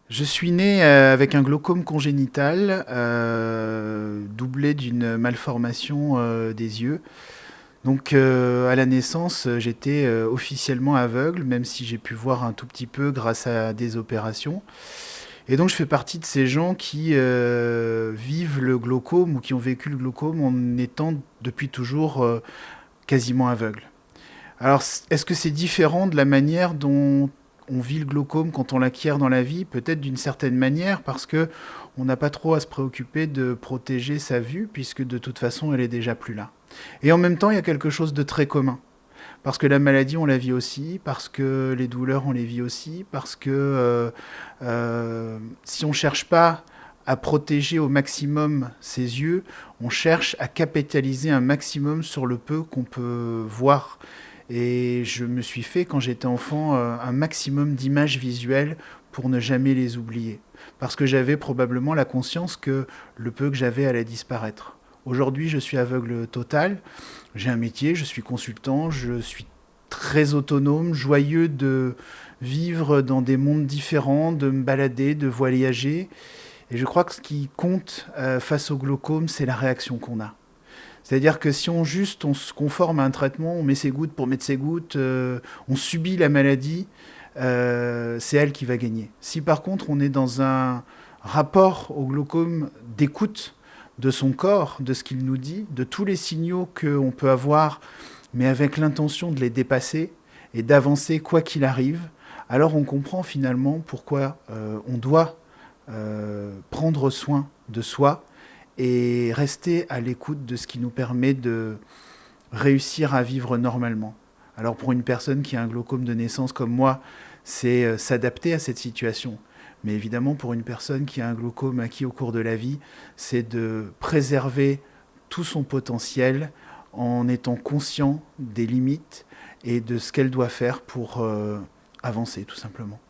Je suis né avec un glaucome congénital, doublé d'une malformation des yeux. Donc à la naissance, j'étais officiellement aveugle, même si j'ai pu voir un tout petit peu grâce à des opérations. Et donc je fais partie de ces gens qui vivent le glaucome ou qui ont vécu le glaucome en étant depuis toujours quasiment aveugle. Alors, est-ce que c'est différent de la manière dont on vit le glaucome quand on l'acquiert dans la vie? Peut-être d'une certaine manière, parce que on n'a pas trop à se préoccuper de protéger sa vue, puisque de toute façon, elle est déjà plus là. Et en même temps, il y a quelque chose de très commun. Parce que la maladie, on la vit aussi, parce que les douleurs, on les vit aussi, parce que si on ne cherche pas à protéger au maximum ses yeux, on cherche à capitaliser un maximum sur le peu qu'on peut voir. Et je me suis fait, quand j'étais enfant, un maximum d'images visuelles pour ne jamais les oublier. Parce que j'avais probablement la conscience que le peu que j'avais allait disparaître. Aujourd'hui, je suis aveugle total. J'ai un métier, je suis consultant, je suis très autonome, joyeux de vivre dans des mondes différents, de me balader, de voyager. Et je crois que ce qui compte face au glaucome, c'est la réaction qu'on a. C'est-à-dire que si on se conforme à un traitement, on met ses gouttes pour mettre ses gouttes, on subit la maladie, c'est elle qui va gagner. Si par contre on est dans un rapport au glaucome d'écoute de son corps, de ce qu'il nous dit, de tous les signaux qu'on peut avoir, mais avec l'intention de les dépasser et d'avancer quoi qu'il arrive, alors on comprend finalement pourquoi on doit prendre soin de soi et rester à l'écoute de ce qui nous permet de réussir à vivre normalement. Alors pour une personne qui a un glaucome de naissance comme moi, c'est s'adapter à cette situation. Mais évidemment, pour une personne qui a un glaucome acquis au cours de la vie, c'est de préserver tout son potentiel en étant conscient des limites et de ce qu'elle doit faire pour avancer, tout simplement.